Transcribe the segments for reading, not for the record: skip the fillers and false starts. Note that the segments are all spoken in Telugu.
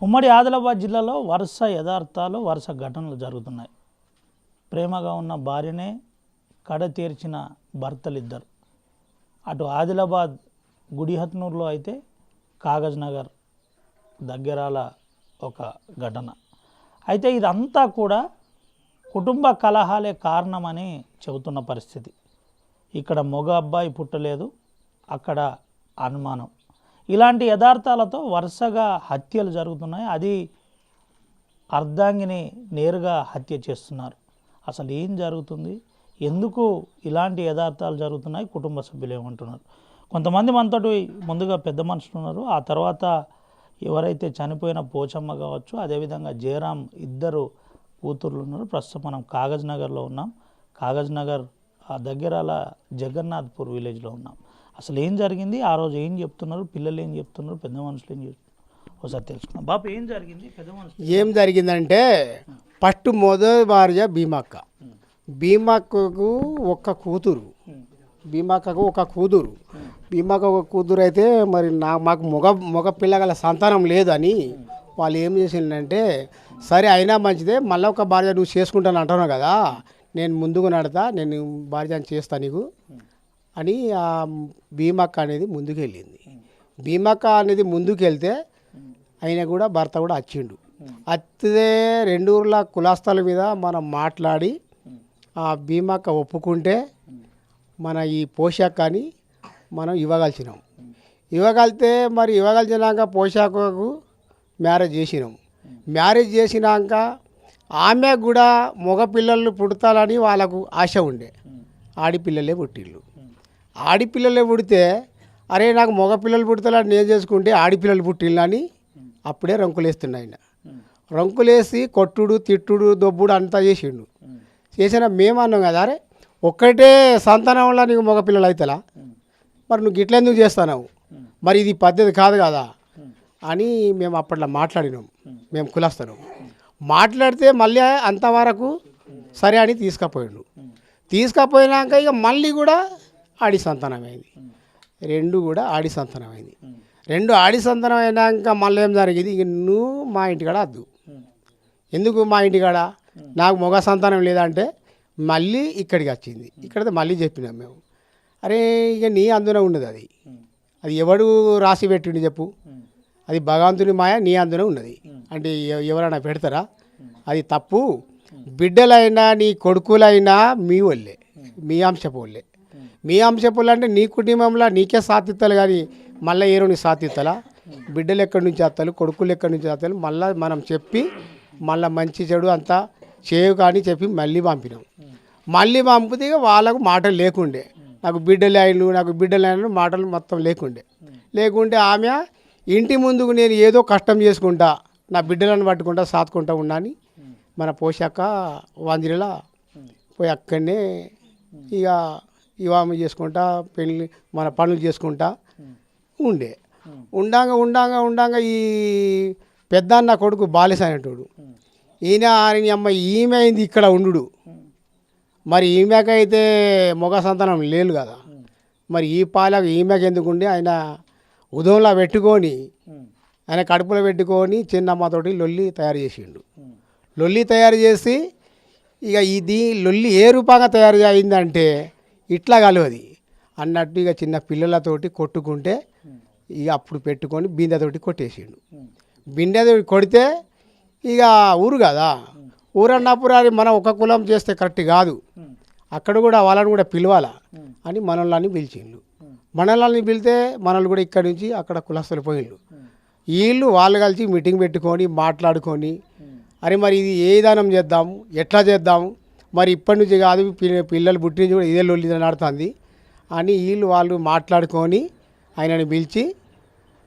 ఉమ్మడి ఆదిలాబాద్ జిల్లాలో వరుస యథార్థాలు వరుస ఘటనలు జరుగుతున్నాయి. ప్రేమగా ఉన్న భార్యనే కడ తీర్చిన భర్తలిద్దరు. అటు ఆదిలాబాద్ గుడిహత్నూరులో అయితే కాగజ్ నగర్ దగ్గరాల ఒక ఘటన. అయితే ఇదంతా కూడా కుటుంబ కలహాలే కారణమని చెబుతున్న పరిస్థితి. ఇక్కడ మగ అబ్బాయి పుట్టలేదు, అక్కడ అనుమానం. ఇలాంటి యథార్థాలతో వరుసగా హత్యలు జరుగుతున్నాయి. అది అర్ధాంగిని నేరుగా హత్య చేస్తున్నారు. అసలు ఏం జరుగుతుంది, ఎందుకు ఇలాంటి యథార్థాలు జరుగుతున్నాయి, కుటుంబ సభ్యులు ఏమంటున్నారు? కొంతమంది మనతోటి ముందుగా పెద్ద మనుషులు ఉన్నారు. ఆ తర్వాత ఎవరైతే చనిపోయిన పోచమ్మ కావచ్చు, అదేవిధంగా జయరాం ఇద్దరు కూతుర్లు ఉన్నారు. ప్రస్తుతం మనం కాగజ్ నగర్లో ఉన్నాం. కాగజ్ నగర్ దగ్గరాల జగన్నాథ్పూర్ విలేజ్లో ఉన్నాం. అసలు ఏం జరిగింది, ఆ రోజు ఏం చెప్తున్నారు, పిల్లలు ఏం చెప్తున్నారు, పెద్ద మనుషులు ఏం చెప్తున్నారు, ఒకసారి తెలుసుకున్నాం. బాబు ఏం జరిగింది, పెద్ద మనుషులు ఏం జరిగిందంటే ఫస్ట్ మొదటి భార్య భీమక్క. భీమక్కకు ఒక కూతురు, భీమక్కకు ఒక కూతురు అయితే మరి మాకు మగ పిల్లగల సంతానం లేదని వాళ్ళు ఏం చేసిందంటే, సరే అయినా మంచిదే, మళ్ళీ ఒక భార్య నువ్వు చేసుకుంటాను అంటున్నావు కదా, నేను ముందుకు నడతా, నేను భార్యను చేస్తా నీకు అని ఆ భీమక్క అనేది ముందుకు వెళ్ళింది. భీమక్క అనేది ముందుకు వెళ్తే ఆయన కూడా భర్త కూడా వచ్చిండు. అత్తే రెండు ఊర్ల కులాస్తాల మీద మనం మాట్లాడి ఆ భీమక్క ఒప్పుకుంటే మన ఈ పోషాకని మనం ఇవ్వగలిచినాం. ఇవ్వగలిచినాక పోషాకకు మ్యారేజ్ చేసినాం. మ్యారేజ్ చేసినాక ఆమె కూడా మగపిల్లలు పుడతాలని వాళ్ళకు ఆశ ఉండే. ఆడిపిల్లలే పుట్టిళ్ళు. ఆడిపిల్లలే పుడితే అరే నాకు మగపిల్లలు పుడతాలని నేను చేసుకుంటే ఆడిపిల్లలు పుట్టిళ్ళని అప్పుడే రంకులేస్తుండే ఆయన. రంకులేసి కొట్టుడు తిట్టుడు దొబ్బుడు అంతా చేసిండు. చేసిన మేమన్నాం కదా, అరే ఒక్కటే సంతానం వల్ల నీకు మగపిల్లలు అవుతారా, మరి నువ్వు గిట్ల ఎందుకు చేస్తున్నావు, మరి ఇది పద్ధతి కాదు కదా అని మేము అప్పట్లో మాట్లాడినాం. మేము కులస్తున్నాం. మాట్లాడితే మళ్ళీ అంతవరకు సరే అని తీసుకపోయినాక ఇక మళ్ళీ కూడా ఆడి సంతానమైంది. రెండు కూడా ఆడి సంతానమైంది. రెండు ఆడి సంతానం అయినాక మళ్ళీ ఏం జరిగింది, ఇక నువ్వు మా ఇంటికాడ వద్దు. ఎందుకు మా ఇంటికాడ, నాకు మగ సంతానం లేదంటే మళ్ళీ ఇక్కడికి వచ్చింది. ఇక్కడైతే మళ్ళీ చెప్పినాం మేము, అరే ఇక నీ అందున ఉన్నది, అది ఎవడు రాసి పెట్టిండు చెప్పు, అది భగవంతుని మాయ, నీ అందున ఉన్నది అంటే ఎవరైనా పెడతారా, అది తప్పు. బిడ్డలైనా నీ కొడుకులైనా మీ వాళ్ళే, మీ అంశపు వాళ్ళే. మీ అంశపు అంటే నీ కుటుంబంలో నీకే సాతిత్తలు, కానీ మళ్ళీ ఏరోని సాతిత్తలా, బిడ్డలు ఎక్కడి నుంచి వస్తారు, కొడుకులు ఎక్కడి నుంచి వస్తారు, మళ్ళీ మనం చెప్పి మళ్ళీ మంచి చెడు అంతా చేయు కానీ చెప్పి మళ్ళీ పంపినాం. మళ్ళీ పంపితే వాళ్ళకు మాటలు లేకుండే, నాకు బిడ్డలు మాటలు మొత్తం లేకుంటే ఆమె ఇంటి ముందుకు నేను ఏదో కష్టం చేసుకుంటా, నా బిడ్డలను పట్టుకుంటా సాతుకుంటా ఉన్నాని మన పోషాక వందిరిలా పోయి అక్కడనే ఇక వివాహం చేసుకుంటా పెళ్ళి మన పనులు చేసుకుంటా ఉండంగా ఈ పెద్దన్న కొడుకు బాలేస అనేటోడు, ఈయన అమ్మ ఈమె అయింది ఇక్కడ ఉండు. మరి ఈమెకైతే మగ సంతానం లేదు కదా, మరి ఈ పాలకు ఈమెకి ఎందుకు ఉండి ఆయన ఉదయంలో పెట్టుకొని ఆయన కడుపులో పెట్టుకొని చిన్నమ్మతోటి లొల్లి తయారు చేసిండు. లొల్లి తయారు చేసి ఇక ఇది లొల్లి ఏ రూపంగా తయారు అయిందంటే ఇట్లా కలవది అన్నట్టు ఇక చిన్న పిల్లలతోటి కొట్టుకుంటే ఇక అప్పుడు పెట్టుకొని బిందెతోటి కొట్టేసిండు. బిందెతోటి కొడితే ఇక ఊరు కదా, ఊరన్నప్పుడు అది మనం ఒక కులం చేస్తే కరెక్ట్ కాదు, అక్కడ కూడా వాళ్ళని కూడా పిలవాలా అని మనల్ని పిలిచిండు. మనల్ని పిలితే మనల్ని కూడా ఇక్కడి నుంచి అక్కడ కులస్తులు పోయిండు. వాళ్ళు కలిసి మీటింగ్ పెట్టుకొని మాట్లాడుకొని, అరే మరి ఇది ఏ విధానం చేద్దాము, ఎట్లా చేద్దాము, మరి ఇప్పటి నుంచి కాదు పిల్లలు పుట్టి నుంచి కూడా ఇదే లొల్లి నడుతుంది అని వాళ్ళు మాట్లాడుకొని ఆయనని పిలిచి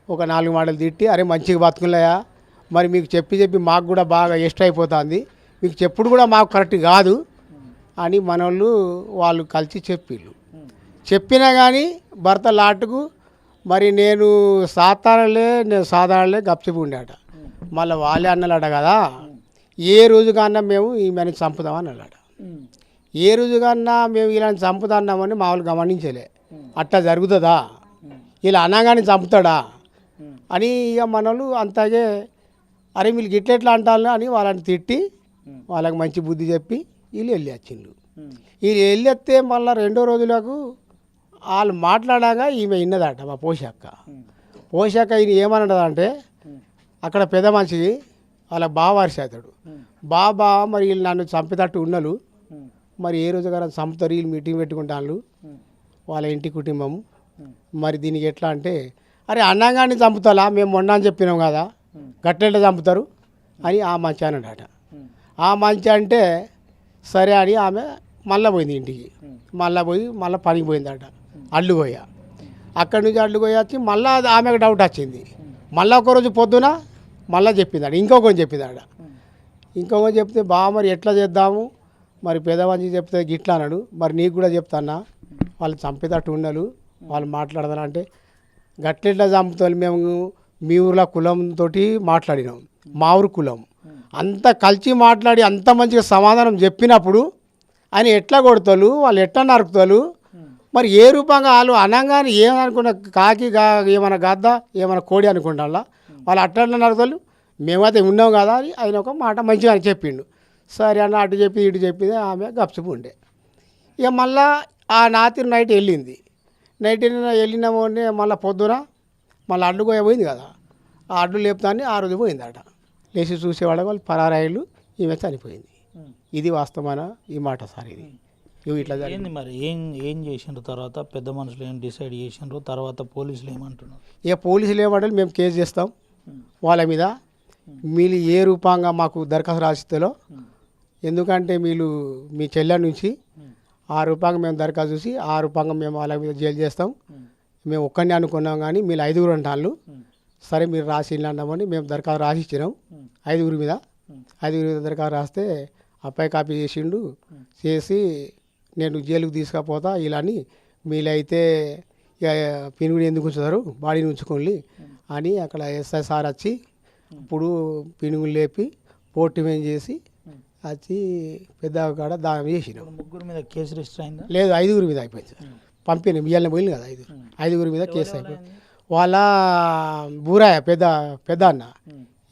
ఒక 4 మాటలు తిట్టి, అరే మంచిగా బతుకులయా, మరి మీకు చెప్పి మాకు కూడా బాగా ఇష్టం అయిపోతుంది, మీకు చెప్పుడు కూడా మాకు కరెక్ట్ కాదు అని వాళ్ళు కలిసి చెప్పినా కానీ భర్త లాటుకు మరి నేను సాధారణలే గప్చిపు ఉండేట. మళ్ళీ వాళ్ళే అన్నలాట కదా, ఏ రోజుకన్నా మేము ఈమెను చంపుదామని అన్నాడు. ఏ రోజుకన్నా మేము ఇలాంటి చంపుతున్నామని మామూలు గమనించలే, అట్లా జరుగుతుందా, ఇలా అనగానే చంపుతాడా అని ఇక మనలు అంతాగే అరే వీళ్ళు గిట్లెట్లా అంటారు అని వాళ్ళని తిట్టి వాళ్ళకి మంచి బుద్ధి చెప్పి వీళ్ళు వెళ్ళి వచ్చిండ్రు. వీళ్ళు వెళ్ళొస్తే మళ్ళీ 2వ రోజులకు వాళ్ళు మాట్లాడాక ఈమె విన్నదట మా పోషక్క. ఈయన ఏమన్నదంటే అక్కడ పెద్ద మనిషికి వాళ్ళ బావారిసి అవుతాడు. బాబా మరి వీళ్ళు నన్ను చంపేటట్టు ఉన్నలు, మరి ఏ రోజు కదా చంపుతారు, వీళ్ళు మీటింగ్ పెట్టుకుంటాను వాళ్ళ ఇంటి కుటుంబం, మరి దీనికి ఎట్లా అంటే అరే అన్నంగాన్ని చంపుతాలా, మేము మొన్న అని చెప్పినాం కదా, గట్టెట్లా చంపుతారు అని ఆ మంచి అన్నాడట. ఆ మంచి అంటే సరే అని ఆమె మళ్ళీ పోయింది ఇంటికి. మళ్ళీ పోయి మళ్ళీ పనికి పోయిందట అల్లుగోయ. అక్కడి నుంచి అల్లుగోయ వచ్చి మళ్ళీ ఆమెకు డౌట్ వచ్చింది. మళ్ళీ ఒకరోజు పొద్దున మళ్ళీ చెప్పిందాడు, ఇంకొకటి చెప్పిందాడ. ఇంకొకటి చెప్తే మరి ఎట్లా చేద్దాము, మరి పెద్దవాళ్ళకి చెప్తే గిట్లా అన్నాడు, మరి నీకు కూడా చెప్తానా, వాళ్ళు చంపేటట్టు ఉండలు, వాళ్ళు మాట్లాడదానంటే గట్లెట్లా చంపుతారు, మేము మీ ఊర్లో కులంతో మాట్లాడినాం, మా ఊరు కులం అంతా కలిసి మాట్లాడి అంత మంచిగా సమాధానం చెప్పినప్పుడు ఆయన ఎట్లా కొడతారు, వాళ్ళు ఎట్లా నరుకుతారు, మరి ఏ రూపంగా వాళ్ళు అనగానే ఏమనుకున్న కాకి ఏమైనా గద్ద ఏమైనా కోడి అనుకుంటా వాళ్ళు అట్లా నరుకుతారు, మేమైతే ఉన్నాం కదా అని ఆయన ఒక మాట మంచిగా అని చెప్పిండు. సరే అన్న అటు చెప్పి ఇటు చెప్పింది, ఆమె గప్చుపు ఉండే. ఇక మళ్ళా ఆ రాత్రి నైట్ వెళ్ళింది. నైట్ వెళ్ళినామో మళ్ళీ పొద్దున మళ్ళీ అడ్డు పోయింది కదా, ఆ అడ్డు లేపుతాన్ని ఆ రోజు పోయిందట. లేచి చూసేవాళ్ళ వాళ్ళు పరారాయిలు, ఈమె చనిపోయింది. ఇది వాస్తవమైన ఈ మాట సార్. ఇది ఇట్లా ఏంది మరి ఏం చేసిండ్రు తర్వాత? పెద్ద మనుషులు ఏం డిసైడ్ చేసిండ్రు తర్వాత? పోలీసులు ఏమంటున్నారు? ఇక పోలీసులు ఏమంటారు, మేము కేసు చేస్తాం వాళ్ళ మీద, మీరు ఏ రూపంగా మాకు దరఖాస్తు రాసిస్తారో, ఎందుకంటే మీరు మీ చెల్లె నుంచి ఆ రూపంగా మేము దరఖాస్తు చూసి ఆ రూపంగా మేము వాళ్ళ మీద జైలు చేస్తాం. మేము ఒక్కడిని అనుకున్నాం కానీ మీరు 5గురు అంటాళ్ళు, సరే మీరు రాసి అన్నామని మేము దరఖాస్తు రాసి ఇచ్చినాం 5గురి మీద. 5గురి మీద దరఖాస్తు రాస్తే అబ్బాయి కాపీ చేసిండు, చేసి నేను జైలుకు తీసుకపోతా ఇలా అని, మీరైతే పినుగుని ఎందుకు ఉంచుతారు, బాడీని ఉంచుకోండి అని అక్కడ ఎస్ఐ సార్ వచ్చి ఇప్పుడు పినుగులు లేపి పోర్టిమేం చేసి వచ్చి పెద్ద కాడ దానం చేసినాం. 3 మీద కేసు రిజిస్టర్ అయిందా? లేదు, 5గురి మీద అయిపోయింది సార్. పంపిణీ ఇవాళ పోయింది కదా 5గురి మీద కేసు అయిపోయింది. వాళ్ళ బూరాయ పెద్ద అన్న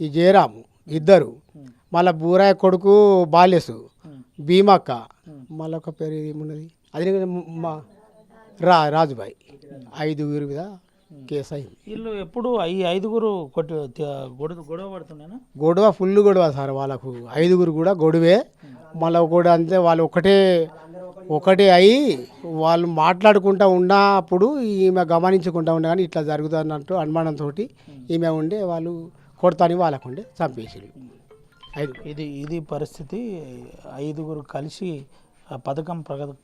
ఈ జయరాము ఇద్దరు, మళ్ళీ బూరాయ కొడుకు బాలేసు, భీమక్క, మళ్ళీ ఒక పేరు ఏమున్నది అది మా రాజుబాయి. 5గురి మీద కేసు అయింది. వీళ్ళు ఎప్పుడు 5గురు గొడవ పడుతున్నాయినా? గొడవ ఫుల్ గొడవ సార్ వాళ్ళకు. 5గురు కూడా గొడవే. మళ్ళీ కూడా అంతే, వాళ్ళు ఒకటే అయి వాళ్ళు మాట్లాడుకుంటూ ఉన్నప్పుడు ఈమె గమనించుకుంటూ ఉండే కానీ ఇట్లా జరుగుతున్నట్టు అనుమానంతో ఈమె ఉండే, వాళ్ళు కొడతాని వాళ్ళకుండే చంపేసారు. ఇది పరిస్థితి. 5గురు కలిసి పథకం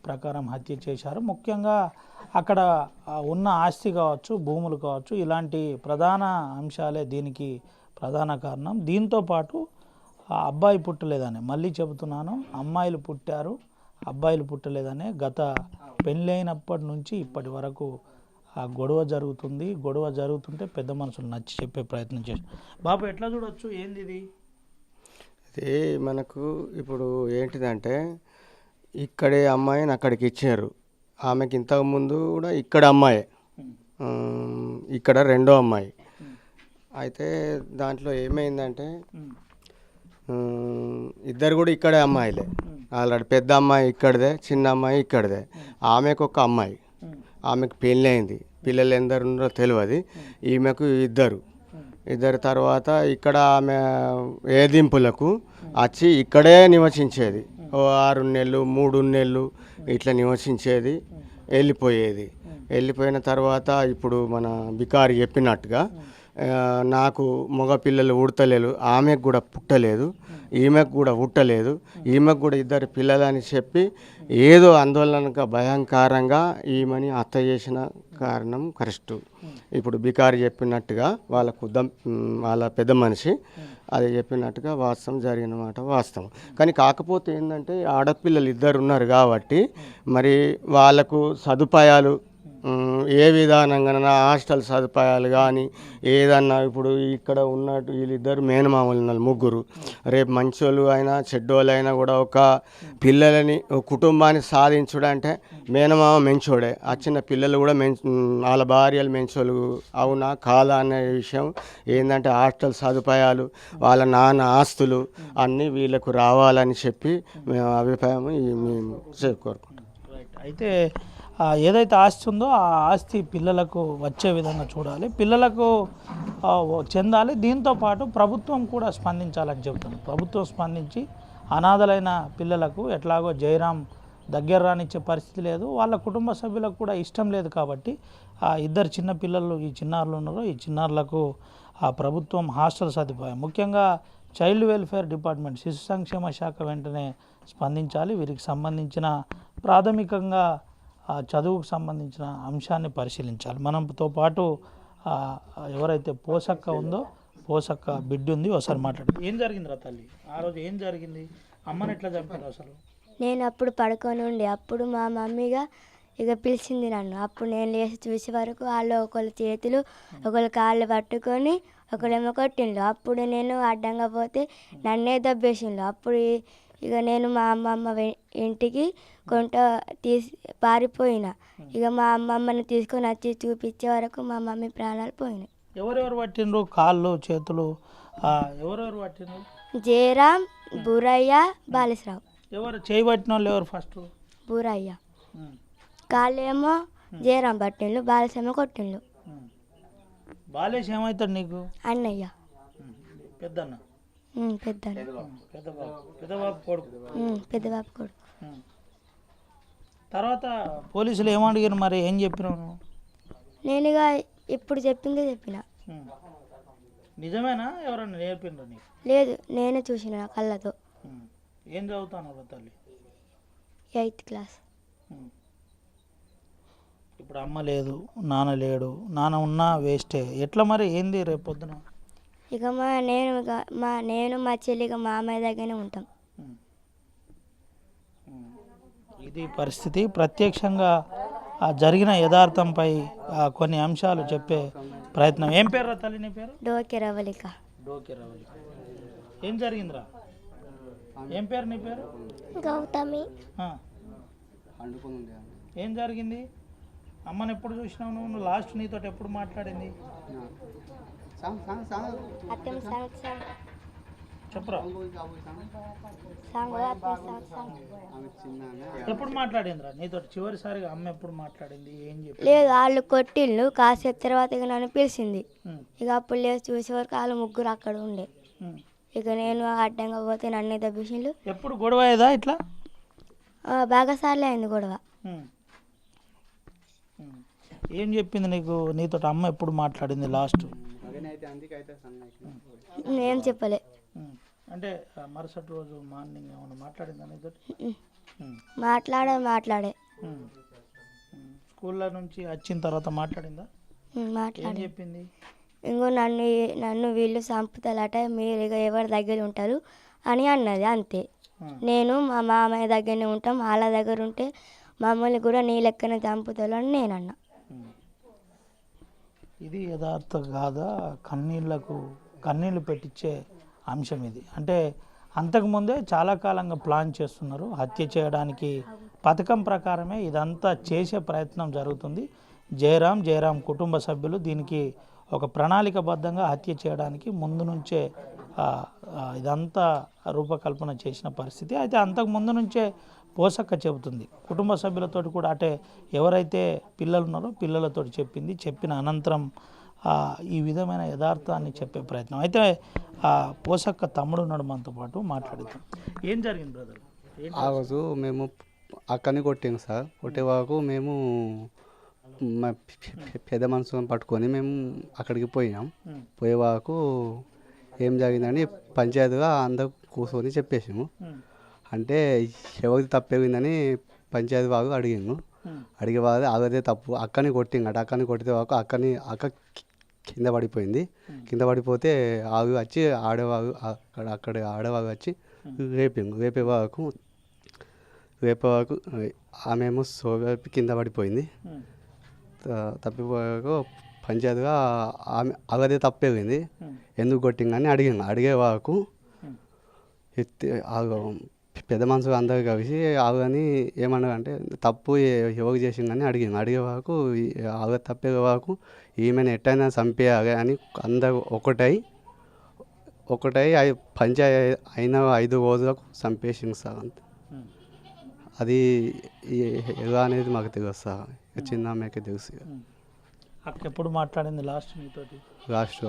ప్రకారం హత్య చేశారు. ముఖ్యంగా అక్కడ ఉన్న ఆస్తి కావచ్చు, భూములు కావచ్చు, ఇలాంటి ప్రధాన అంశాలే దీనికి ప్రధాన కారణం. దీంతోపాటు అబ్బాయి పుట్టలేదని, మళ్ళీ చెబుతున్నాను, అమ్మాయిలు పుట్టారు, అబ్బాయిలు పుట్టలేదనే గత పెళ్ళైనప్పటి నుంచి ఇప్పటి వరకు ఆ గొడవ జరుగుతుంది. గొడవ జరుగుతుంటే పెద్ద మనుషులు నచ్చి చెప్పే ప్రయత్నం చేశారు. బాబు ఎట్లా చూడొచ్చు, ఏంది ఇది? ఇది మనకు ఇప్పుడు ఏంటిదంటే, ఇక్కడే అమ్మాయిని అక్కడికి ఇచ్చారు. ఆమెకి ఇంతకుముందు కూడా ఇక్కడ అమ్మాయి, ఇక్కడ 2వ అమ్మాయి. అయితే దాంట్లో ఏమైందంటే ఇద్దరు కూడా ఇక్కడే అమ్మాయిలే. ఆల్రెడీ పెద్ద అమ్మాయి ఇక్కడదే, చిన్న అమ్మాయి ఇక్కడదే. ఆమెకు ఒక అమ్మాయి, ఆమెకు పెళ్ళి అయింది, పిల్లలు ఎందరు ఉన్నారో తెలియదు. ఈమెకు ఇద్దరు తర్వాత ఇక్కడ ఆమె ఏదింపులకు వచ్చి ఇక్కడే నివసించేది. 6 నెలలు 3 నెలలు ఇట్లా నివసించేది, వెళ్ళిపోయిన తర్వాత ఇప్పుడు మన బికారి చెప్పినట్టుగా నాకు మగపిల్లలు పుట్టలేదు, ఆమెకు కూడా పుట్టలేదు, ఈమెకు కూడా పుట్టలేదు, ఈమెకు కూడా 2 పిల్లలని చెప్పి ఏదో ఆందోళనగా భయంకరంగా ఈమెని హత్య చేసిన కారణం కరెక్ట్. ఇప్పుడు బికారి చెప్పినట్టుగా వాళ్ళ పెద్ద మనిషి అది చెప్పినట్టుగా వాస్తవం జరిగిన మాట వాస్తవం. కానీ కాకపోతే ఏంటంటే ఆడపిల్లలు 2 ఉన్నారు కాబట్టి మరి వాళ్ళకు సదుపాయాలు ఏ విధానంగా హాస్టల్ సదుపాయాలు కానీ ఏదన్నా ఇప్పుడు ఇక్కడ ఉన్నట్టు వీళ్ళిద్దరు మేనమామలు ఉన్నారు ముగ్గురు. రేపు మంచోళ్ళు అయినా చెడ్డోళ్ళు అయినా కూడా ఒక పిల్లలని ఒక కుటుంబాన్ని సాధించుడు అంటే మేనమామ మెంచోడే. ఆ చిన్న పిల్లలు కూడా వాళ్ళ భార్యలు మెంచోళ్ళు అవునా కాదా అనే విషయం ఏంటంటే హాస్టల్ సదుపాయాలు వాళ్ళ నాన్న ఆస్తులు అన్నీ వీళ్ళకు రావాలని చెప్పి మేము అభిప్రాయం మేము కోరుకుంటాం. అయితే ఏదైతే ఆస్తి ఉందో ఆ ఆస్తి పిల్లలకు వచ్చే విధంగా చూడాలి, పిల్లలకు చెందాలి. దీంతో పాటు ప్రభుత్వం కూడా స్పందించాలని చెబుతుంది. ప్రభుత్వం స్పందించి అనాథలైన పిల్లలకు ఎట్లాగో జయరాం దగ్గర రానిచ్చే పరిస్థితి లేదు, వాళ్ళ కుటుంబ సభ్యులకు కూడా ఇష్టం లేదు కాబట్టి ఇద్దరు చిన్న పిల్లలు ఈ చిన్నారులు ఉన్నారో ఈ చిన్నారులకు ఆ ప్రభుత్వం హాస్టల్ సదుపాయం ముఖ్యంగా చైల్డ్ వెల్ఫేర్ డిపార్ట్మెంట్ శిశు సంక్షేమ శాఖ వెంటనే స్పందించాలి. వీరికి సంబంధించిన ప్రాథమికంగా చదువుకు సంబంధించిన అంశాన్ని పరిశీలించాలి. మనతో పాటు ఎవరైతే పోసక్క ఉందో పోసక్క బిడ్డ ఉంది, ఒకసారి మాట్లాడి ఏం జరిగిందిరా తల్లి, ఆ రోజు ఏం జరిగింది, అమ్మని ఎట్లా చంపారు అసలు? నేను అప్పుడు పడుకొని ఉండి అప్పుడు మా మమ్మీగా ఇక పిలిచింది నన్ను. అప్పుడు నేను లేచి చూసే వరకు వాళ్ళు ఒకళ్ళ చేతులు ఒకళ్ళ కాళ్ళు పట్టుకొని ఒకళ్ళేమో కొట్టిండ్రు. అప్పుడు నేను అడ్డంగా పోతే నన్నే దబ్బేసిండ్రు. అప్పుడు ఇక నేను మా అమ్మమ్మ ఇంటికి తీసి పారిపోయినా. ఇక మా అమ్మమ్మని తీసుకొని వచ్చి చూపించే వరకు మా మమ్మీ ప్రాణాలు పోయినాయి. ఎవరెవరు పట్టిండ్రు కాళ్ళు చేతులు, ఎవరెవరు పట్టిండ్రు? జయరాం, బూరయ్య, బాలేశ్రావు. ఎవరు చేయి పట్టిన వాళ్ళు ఎవరు? ఫస్ట్ బూరయ్య, కాళ్ళు ఏమో జయరాం పట్టిండ్రు, బాలేశ్రామో కొట్టిండ్రు. బాలేష్ ఏమవుతాడు నీకు? అన్నయ్య. పెద్దన్న? పెద్దబాబు కొడుకు. తర్వాత పోలీసులు ఏమడిగారు మరి, ఏం చెప్పినావు? నేను ఇక ఇప్పుడు చెప్పిందే చెప్పిన. నిజమేనా ఎవరన్నా నేర్పిండ్రు నీకు? లేదు, నేనే చూసిన కళ్ళతో. ఏం చదువుతాను తల్లి? 8th class. ఇప్పుడు అమ్మ లేదు, నాన్న లేడు, నాన్న ఉన్నా వేస్టే, ఎట్లా మరి ఏంది రేపు పొద్దున? ఇక నేను మా చెల్లిగా మామయ్య దగ్గరనే ఉంటాం. ఇది పరిస్థితి. ప్రత్యక్షంగా జరిగిన యథార్థంపై కొన్ని అంశాలు చెప్పే ప్రయత్నం. ఏం పేరు తల్లి నీ పేరు? డోకే రవళిక. డోకే రవళిక. ఏం జరిగిందిరా? ఏం పేరు నీ పేరు? గౌతమి. ఏం జరిగింది? అమ్మని ఎప్పుడు చూసినావు నువ్వు? లాస్ట్ నీతో ఎప్పుడు మాట్లాడింది చెప్పురా. ఎప్పుడు మాట్లాడిందిరా నీతో చివరిసారిగా? అమ్మ ఎప్పుడు మాట్లాడింది, ఏం చెప్పి? లేదు, వాళ్ళు కొట్టిళ్ళు. కాసేపు తర్వాత ఇక నన్ను పిలిచింది. ఇక అప్పుడు లేచి చూసే వరకు వాళ్ళు ముగ్గురు అక్కడ ఉండే. ఇక నేను అడ్డంగా పోతే నన్ను దబ్బేసిండు. ఎప్పుడు గొడవ అయ్యేదా ఇట్లా? బాగా సార్లే అయింది గొడవ. ఏం చెప్పింది నీకు? నీతో అమ్మ ఎప్పుడు మాట్లాడింది లాస్ట్? ఏం చెప్పలే. అంటే మరుసటి రోజు మార్నింగ్ ఏమన్నా మాట్లాడిందా నీతో? మాట్లాడే స్కూల్లో నుంచి వచ్చిన తర్వాత మాట్లాడిందా? ఏం చెప్పింది? ఇంకో నన్ను వీళ్ళు చంపుతారట, మీరు ఇక ఎవరి దగ్గర ఉంటారు అని అన్నది. అంతే. నేను మా మామయ్య దగ్గరనే ఉంటాం, వాళ్ళ దగ్గర ఉంటే మమ్మల్ని కూడా నీ లెక్కనే చంపుతారు అని నేను అన్నా. ఇది యథార్థ కాదా? కన్నీళ్ళు పెట్టించే అంశం ఇది. అంటే అంతకుముందే చాలా కాలంగా ప్లాన్ చేస్తున్నారు హత్య చేయడానికి. పథకం ప్రకారమే ఇదంతా చేసే ప్రయత్నం జరుగుతుంది. జయరాం కుటుంబ సభ్యులు దీనికి ఒక ప్రణాళికబద్ధంగా హత్య చేయడానికి ముందు నుంచే ఇదంతా రూపకల్పన చేసిన పరిస్థితి. అయితే అంతకు ముందు నుంచే పోసక్క చెబుతుంది కుటుంబ సభ్యులతో కూడా, అంటే ఎవరైతే పిల్లలు ఉన్నారో పిల్లలతో చెప్పింది. చెప్పిన అనంతరం ఈ విధమైన యథార్థాన్ని చెప్పే ప్రయత్నం. అయితే పోసక్క తమ్ముడు ఉన్నాడు మనతో పాటు, మాట్లాడుతాం. ఏం జరిగింది బ్రదర్? ఆ రోజు మేము అక్కని కొట్టాము సార్. కొట్టే వరకు మేము మా పెద్ద మనసుని పట్టుకొని మేము అక్కడికి పోయినాం. పోయే వరకు ఏం జరిగిందని పంచాయతీగా అందరూ కూర్చొని చెప్పేసాము. అంటే ఎవరికి తప్పేగిందని పంచాయతీ వారు అడిగాను. అడిగే వారు అదే తప్పు, అక్కని కొట్టింగట. అక్కని కొట్టితే వరకు అక్క కింద పడిపోయింది. కింద పడిపోతే ఆవి వచ్చి ఆడేవారు అక్కడ ఆడేవారు వచ్చి రేపే వరకు ఆమె ఏమో సోవైపు కింద పడిపోయింది. తప్పిపోయాక పంచాయతీగా ఆమె అగదే తప్పేగింది ఎందుకు కొట్టిందని అడిగాను. అడిగే వాకు పెద్ద మనుషులు అందరు కలిసి ఆగని ఏమన్నారంటే తప్పు ఎవరు చేసిందని అడిగాను. అడిగే వాకు ఆగ తప్పే వాకు ఈమెను ఎట్టయినా చంపేయాలి అని అందరు ఒకటై పంచాయతీ అయిన 5 రోజులకు చంపేసింది సార్. అంతే అది ఎలా అనేది మాకు తెలుసు సార్. చిన్న ఆమెకి తెలుసు. అక్క ఎప్పుడు మాట్లాడింది లాస్ట్ మీతోటి? లాస్ట్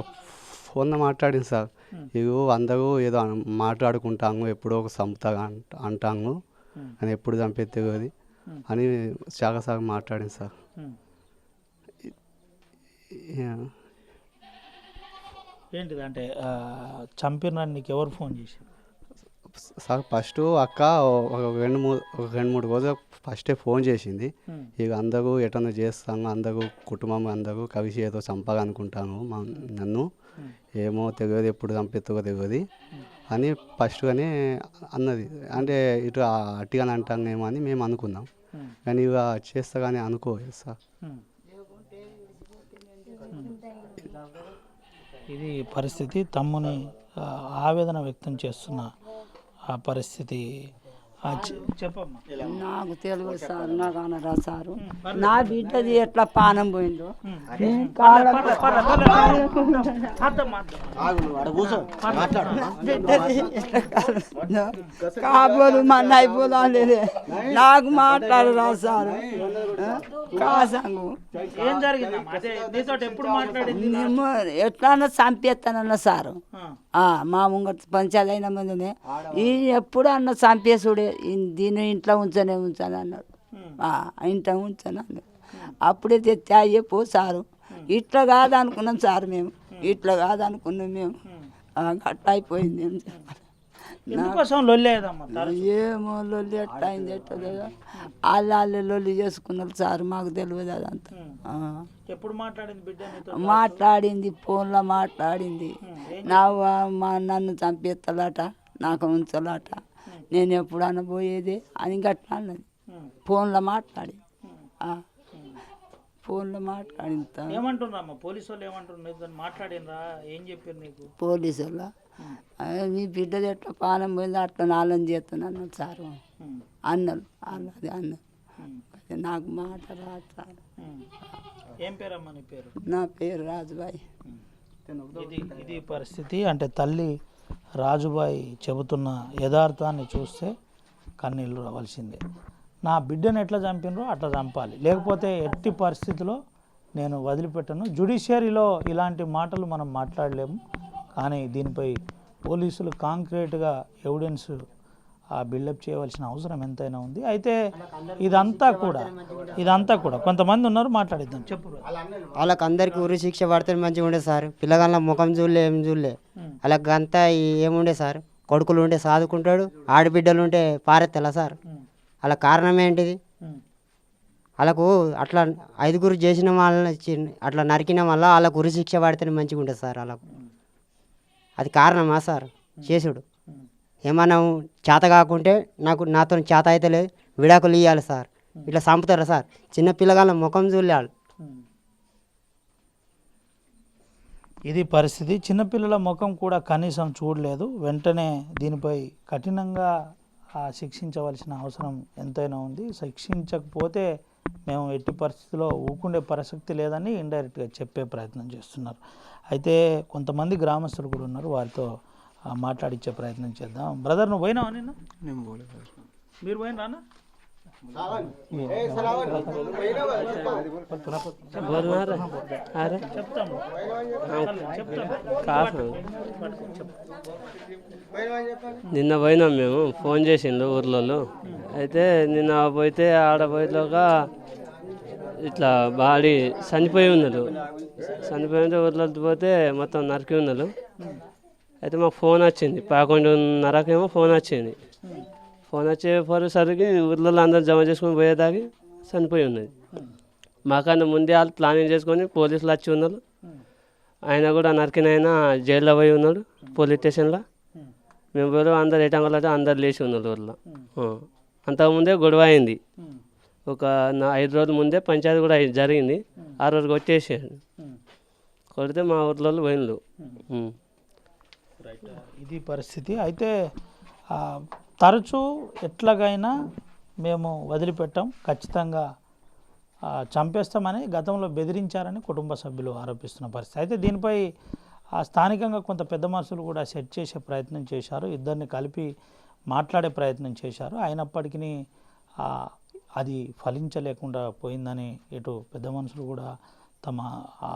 ఫోన్లో మాట్లాడింది సార్. ఇగో అందరూ ఏదో మాట్లాడుకుంటాము, ఎప్పుడో ఒక చంపుతా అంటాము అని, ఎప్పుడు చంపేది తెలియదు అని చాలాసార్లు మాట్లాడింది సార్. ఏంటిది అంటే చంపిన నీకు ఎవరు ఫోన్ చేశారు సార్? ఫస్ట్ అక్క ఒక రెండు మూడు రోజులు ఫస్టే ఫోన్ చేసింది. ఇక అందరూ ఎటన్నా చేస్తాము, అందరూ కుటుంబం అందరూ కలిసి ఏదో చంపాలనుకుంటాను నన్ను, ఏమో తెలియదు, ఎప్పుడు చంపెత్తుకో తెలియదు అని ఫస్ట్గానే అన్నది. అంటే ఇటు అట్టిగానే అంటానేమో అని మేము అనుకున్నాం, కానీ ఇక చేస్తా కానీ అనుకోలేదు సార్. ఇది పరిస్థితి. తమ్ముని ఆవేదన వ్యక్తం చేస్తున్న ఆ పరిస్థితి. చెప్పమ్మా. నాకు తెలియదు సార్, నాకు అనరా సారు. నా బిడ్డది ఎట్లా పానం పోయిందో కాబోలు మన అయిపోదా లేదే, నాకు మాట్లాడరా సారు. కాసంగు ఏం జరిగిందమ్మా? అదే నీతోటి ఎప్పుడు మాట్లాడింది? మేము ఎట్లా చంపేస్తానన్న సారు. మా ముంగట పంచాయతీ అయిన ముందునే ఈ ఎప్పుడు అన్న చంపేసుడే, దీన్ని ఇంట్లో ఉంచనే అన్నాడు. ఇంట్లో ఉంచాను అన్నాడు. అప్పుడే తెచ్చి అయ్యపో సారు. ఇట్లా కాదనుకున్నాం సార్, మేము ఇట్లా కాదనుకున్నాం మేము. గట్ట అయిపోయింది. ఎందుకోసం లొల్లేదమ్మా? ఏమో లొల్లి ఎట్లా అయింది ఎట్టదో, వాళ్ళే లొల్లి చేసుకున్నారు సార్, మాకు తెలియదు అదంతా. ఎప్పుడు మాట్లాడింది బిడ్డ నీతో? మాట్లాడింది, ఫోన్లో మాట్లాడింది. నన్ను చంపేస్తాలట, నాకు ఉంచాలట, నేను ఎప్పుడు అనబోయేది అని గట్లా అన్నది. ఫోన్లో మాట్లాడి ఏమంటున్నారమ్మా పోలీసు వాళ్ళు? ఏమంటున్నారు? మాట్లాడినరా? ఏం చెప్పారు నీకు పోలీసు వాళ్ళ? మీ బిడ్డది ఎట్లా పానం పోయింది అట్లా నాలని చేస్తాను అన్నాడు సారు. అన్నారు అది అన్నారు. నాకు మాట రాదు సార్. ఏం పేరమ్మా నీ పేరు? నా పేరు రాజుబాయి. ఇది పరిస్థితి. అంటే తల్లి రాజుబాయి చెబుతున్న యథార్థాన్ని చూస్తే కన్నీళ్ళు రావాల్సిందే. నా బిడ్డను ఎట్లా చంపినరో అట్లా చంపాలి, లేకపోతే ఎట్టి పరిస్థితిలో నేను వదిలిపెట్టను. జ్యుడిషియరీలో ఇలాంటి మాటలు మనం మాట్లాడలేము, కానీ దీనిపై పోలీసులు కాంక్రీట్గా ఎవిడెన్స్ బిల్డప్ చేయవలసిన అవసరం ఎంతైనా ఉంది. అయితే ఇదంతా కూడా కొంతమంది ఉన్నారు, మాట్లాడిద్దాం. చెప్పు. వాళ్ళకి అందరికి ఉరి శిక్ష పడితే మంచిగా ఉండే సార్. పిల్లగాళ్ళ ముఖం చూడలే, ఏం చూడలే. వాళ్ళకి అంతా ఏముండే సార్, కొడుకులు ఉంటే సాదుకుంటాడు, ఆడబిడ్డలు ఉంటే పారెత్తలా సార్. అలా కారణం ఏంటిది? వాళ్ళకు అట్లా 5గురు చేసిన వాళ్ళని అట్లా నరికిన వల్ల వాళ్ళకు ఉరి శిక్ష పడితేనే మంచిగా ఉంటుంది సార్. వాళ్ళకు అది కారణమా సార్ చేసుడు? ఏమన్నా చేత కాకుంటే నాతో చేత అయితే లేదు, విడాకులు ఇవ్వాలి సార్. ఇట్లా చంపుతారా సార్? చిన్న పిల్లగాళ్ళ ముఖం చూడాలి. ఇది పరిస్థితి. చిన్నపిల్లల ముఖం కూడా కనీసం చూడలేదు. వెంటనే దీనిపై కఠినంగా శిక్షించవలసిన అవసరం ఎంతైనా ఉంది. శిక్షించకపోతే మేము ఎట్టి పరిస్థితిలో ఊకుండే ప్రసక్తి లేదని ఇండైరెక్ట్గా చెప్పే ప్రయత్నం చేస్తున్నారు. అయితే కొంతమంది గ్రామస్తులు కూడా ఉన్నారు, వారితో మాట్లాడించే ప్రయత్నం చేద్దాం. బ్రదర్, నువ్వు పోయినావా? నేను మీరు పోయినరా? నిన్న పోయినాం మేము, ఫోన్ చేసిండు ఊర్లలో. అయితే నిన్న పోతే ఆడపోయేలోగా ఇట్లా బాడీ చనిపోయి ఉన్నారు. చనిపోయిన ఊర్లో పోతే మొత్తం నరికి ఉన్నారు. అయితే మాకు ఫోన్ వచ్చింది, 11:30కేమో ఫోన్ వచ్చింది. ఫోన్ వచ్చేసరికి ఊర్లో అందరూ జమ చేసుకొని పోయేదాకి చనిపోయి ఉన్నది. మాకన్నా ముందే వాళ్ళు ప్లానింగ్ చేసుకొని పోలీసులు వచ్చి ఉన్నారు. ఆయన కూడా నరికినైనా జైల్లో పోయి ఉన్నాడు, పోలీస్ స్టేషన్లో. మేము అందరు ఎటంగలంటే అందరు లేచి ఉన్నారు ఊర్లో. అంతకుముందే గొడవ అయింది, ఒక 5 రోజుల ముందే పంచాయతీ కూడా జరిగింది. ఆ రోజు కొట్టేసాడు. కొడితే మా ఊర్లో పోయిండు. ఇది పరిస్థితి. అయితే తరచూ ఎట్లాగైనా మేము వదిలిపెట్టాం, ఖచ్చితంగా చంపేస్తామని గతంలో బెదిరించారని కుటుంబ సభ్యులు ఆరోపిస్తున్న పరిస్థితి. అయితే దీనిపై స్థానికంగా కొంత పెద్ద మనుషులు కూడా సెట్ చేసే ప్రయత్నం చేశారు, ఇద్దరిని కలిపి మాట్లాడే ప్రయత్నం చేశారు. అయినప్పటికీ అది ఫలించలేకుండా పోయిందని ఇటు పెద్ద మనుషులు కూడా తమ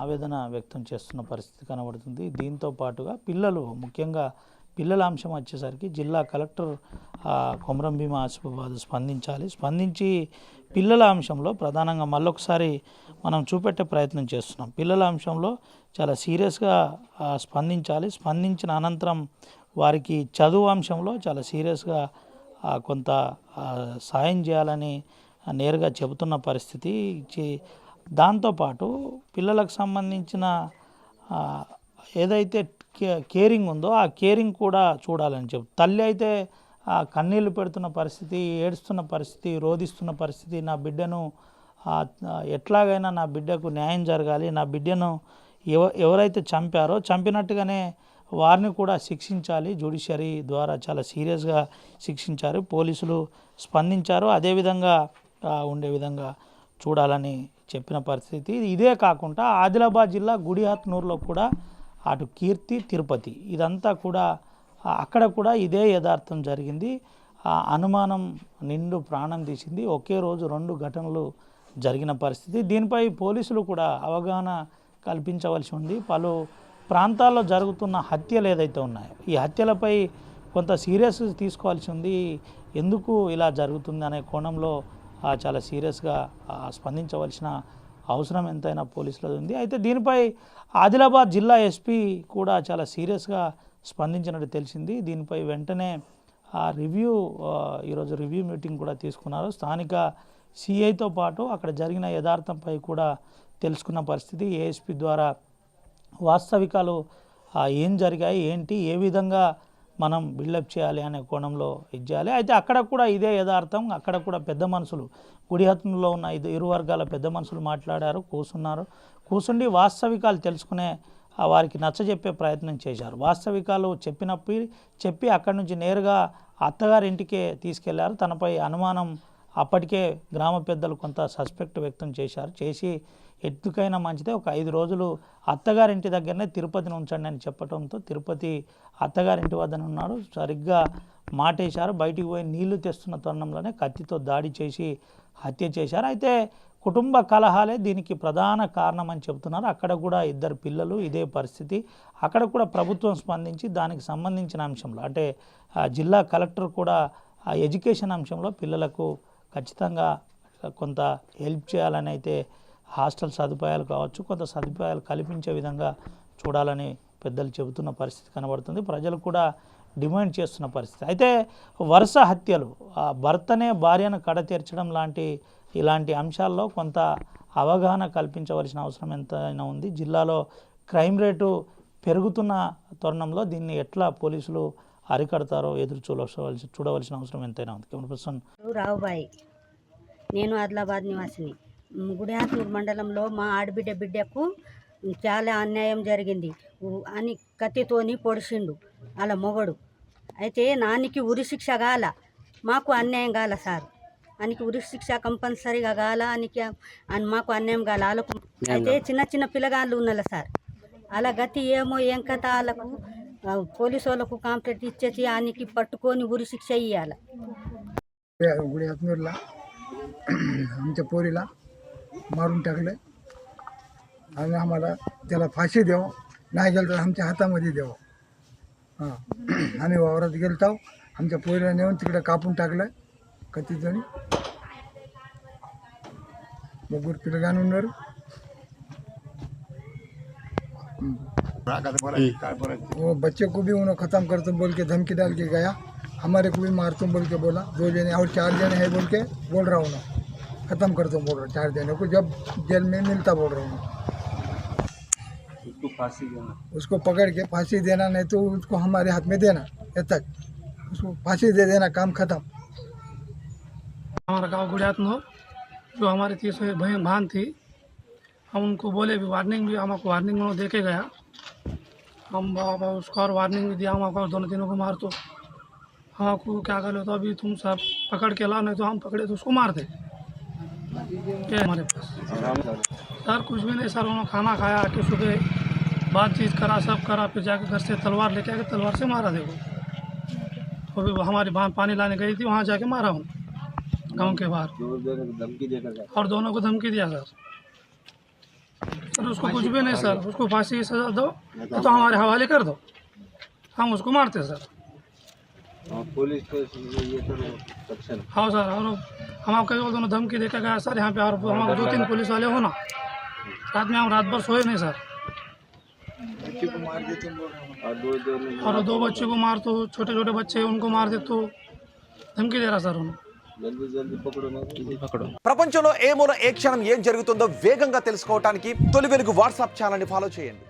ఆవేదన వ్యక్తం చేస్తున్న పరిస్థితి కనబడుతుంది. దీంతో పాటుగా పిల్లలు, ముఖ్యంగా పిల్లల అంశం వచ్చేసరికి జిల్లా కలెక్టర్ కొమరం భీం ఆసిఫాబాద్ స్పందించి పిల్లల అంశంలో ప్రధానంగా మళ్ళొకసారి మనం చూపెట్టే ప్రయత్నం చేస్తున్నాం. పిల్లల అంశంలో చాలా సీరియస్గా స్పందించిన అనంతరం వారికి చదువు అంశంలో చాలా సీరియస్గా కొంత సాయం చేయాలని నేరుగా చెబుతున్న పరిస్థితి. దాంతోపాటు పిల్లలకు సంబంధించిన ఏదైతే కేరింగ్ ఉందో ఆ కేరింగ్ కూడా చూడాలని తల్లి అయితే కన్నీళ్లు పెడుతున్న పరిస్థితి, ఏడుస్తున్న పరిస్థితి, రోధిస్తున్న పరిస్థితి. నా బిడ్డను ఎట్లాగైనా నా బిడ్డకు న్యాయం జరగాలి, నా బిడ్డను ఎవరైతే చంపినట్టుగానే వారిని కూడా శిక్షించాలి, జ్యుడిషియరీ ద్వారా చాలా సీరియస్గా శిక్షించారు, పోలీసులు స్పందించారు, అదేవిధంగా ఉండే విధంగా చూడాలని చెప్పిన పరిస్థితి. ఇదే కాకుండా ఆదిలాబాద్ జిల్లా గుడిహత్నూరులో కూడా అటు కీర్తి, తిరుపతి ఇదంతా కూడా అక్కడ కూడా ఇదే యథార్థం జరిగింది. అనుమానం నిండు ప్రాణం తీసింది. ఒకే రోజు 2 ఘటనలు జరిగిన పరిస్థితి. దీనిపై పోలీసులు కూడా అవగాహన కల్పించవలసి ఉంది. పలు ప్రాంతాల్లో జరుగుతున్న హత్యలు ఏదైతే ఉన్నాయో ఈ హత్యలపై కొంత సీరియస్ తీసుకోవాల్సి ఉంది. ఎందుకు ఇలా జరుగుతుంది అనే కోణంలో చాలా సీరియస్గా స్పందించవలసిన అవసరం ఎంతైనా పోలీసులది ఉంది. అయితే దీనిపై ఆదిలాబాద్ జిల్లా ఎస్పీ కూడా చాలా సీరియస్గా స్పందించినట్టు తెలిసింది. దీనిపై వెంటనే ఈరోజు రివ్యూ మీటింగ్ కూడా తీసుకున్నారు. స్థానిక సిఐతో పాటు అక్కడ జరిగిన యథార్థంపై కూడా తెలుసుకున్న పరిస్థితి. ఏఎస్పీ ద్వారా వాస్తవికాలు ఏం జరిగాయి, ఏంటి, ఏ విధంగా మనం బిల్డప్ చేయాలి అనే కోణంలో చేయాలి. అయితే అక్కడ కూడా ఇదే యథార్థం. అక్కడ కూడా పెద్ద మనుషులు, గుడిహత్నలో ఉన్న ఇరు వర్గాల పెద్ద మనుషులు మాట్లాడారు, కూర్చుండి వాస్తవికాలు తెలుసుకునే వారికి నచ్చజెప్పే ప్రయత్నం చేశారు. వాస్తవికాలు చెప్పి అక్కడి నుంచి నేరుగా అత్తగారింటికే తీసుకెళ్లారు. తనపై అనుమానం అప్పటికే గ్రామ పెద్దలు కొంత సస్పెక్ట్ వ్యక్తం చేసి ఎత్తుకైనా మంచిదే ఒక 5 రోజులు అత్తగారింటి దగ్గరనే తిరుపతిని ఉంచండి అని చెప్పడంతో తిరుపతి అత్తగారింటి వద్దనే ఉన్నారు. సరిగ్గా మాటేశారు. బయటికి పోయి నీళ్లు తెస్తున్న తరుణంలోనే కత్తితో దాడి చేసి హత్య చేశారు. అయితే కుటుంబ కలహాలే దీనికి ప్రధాన కారణం అని చెబుతున్నారు. అక్కడ కూడా 2 పిల్లలు, ఇదే పరిస్థితి. అక్కడ కూడా ప్రభుత్వం స్పందించి దానికి సంబంధించిన అంశంలో అంటే జిల్లా కలెక్టర్ కూడా ఎడ్యుకేషన్ అంశంలో పిల్లలకు ఖచ్చితంగా కొంత హెల్ప్ చేయాలని, అయితే హాస్టల్ సదుపాయాలు కావచ్చు, కొంత సదుపాయాలు కల్పించే విధంగా చూడాలని పెద్దలు చెబుతున్న పరిస్థితి కనబడుతుంది. ప్రజలు కూడా డిమాండ్ చేస్తున్న పరిస్థితి. అయితే వరుస హత్యలు, భర్తనే భార్యను కడతీర్చడం ఇలాంటి అంశాల్లో కొంత అవగాహన కల్పించవలసిన అవసరం ఎంతైనా ఉంది. జిల్లాలో క్రైమ్ రేటు పెరుగుతున్న తరుణంలో దీన్ని ఎట్లా పోలీసులు అరికడతారో చూడవలసిన అవసరం ఎంతైనా ఉంది. కెమెరా పర్సన్ రావుబాయి, నేను ఆదిలాబాద్ నివాసిని. గుడిహత్నూరు మండలంలో మా బిడ్డకు చాలా అన్యాయం జరిగింది అని కత్తితోని పొడిచిండు అలా మొగడు. అయితే నానికి ఉరి శిక్ష కాల, మాకు అన్యాయం కాల సార్. ఆయనకి ఉరి శిక్ష కంపల్సరీగా కాల, మాకు అన్యాయం కాల. వాళ్ళకు అయితే చిన్న పిల్లగాళ్ళు ఉన్నాల సార్. అలా గతి ఏమో ఏం కథ, వాళ్ళకు పోలీసు వాళ్ళకు కాంప్లైంట్ ఇచ్చేసి ఆయనకి పట్టుకొని उरी शिक्षा इयाला. गुढी आमच्या पोरीला मारून टाकले आणि आम्हाला त्याला फाशी देव, नाही गेलं तर आमच्या हातामध्ये देव. हां, आम्ही वावरात गेलतो, आमच्या पोरीला नेऊन तिकडे कापून टाकलं कत्तीजणी. मग पिलगानून वो बच्चे को भी उन्होंने ख़त्म कर तुम बोल के धमकी डाल के गया, हमारे को भी मार तुम बोल के बोला. 2 जने और 4 जने है बोल के बोल रहा हूँ ना, ख़त्म कर तुम बोल रहा. 4 जने को जब जेल में मिलता बोल रहा हूँ. उसको फांसी देना, उसको पकड़ के फांसी देना, नहीं तो उसको हमारे हाथ में देना. ये तक उसको फांसी दे देना, काम खत्म. हमारा गाँव गुड़ियातनूर जो हमारी 30 बहन थी, हम उनको बोले भी, वार्निंग भी हमको वार्निंग में दे के गया। हम उसको और वार्निंग भी दिया, हम आपको दोनों तीनों को मार तो हमको क्या कर लो, तो अभी तुम सब पकड़ के लाओ, नहीं तो हम पकड़े तो उसको मार दे। ये हमारे पास सर कुछ भी नहीं सर। उन्होंने खाना खाया, आके सुबह बातचीत करा, सब करा, फिर जाके घर से तलवार लेके आके तलवार से मारा देखो। तो भी हमारी बहन पानी लाने गई थी, वहाँ जाके मारा हूँ गांव के बाहर, और दोनों को धमकी दिया सर। सर उसको कुछ भी नहीं सर, उसको फांसी की सजा दो तो हमारे हवाले कर दो, हम उसको मारते सर। हाँ सर, और हम आपके दोनों धमकी देकर गया सर यहाँ पे, और हमारे 2-3 पुलिस वाले हो ना, रात में हम रात भर सोए नहीं सर। और 2 बच्चे को मार तो, छोटे छोटे बच्चे उनको मार दे तो धमकी दे रहा सर उन्हें। ప్రపంచంలో ఏ మూల ఏ క్షణం ఏం జరుగుతుందో వేగంగా తెలుసుకోవడానికి తొలి వెలుగు వాట్సాప్ ఛానల్ని ఫాలో చేయండి.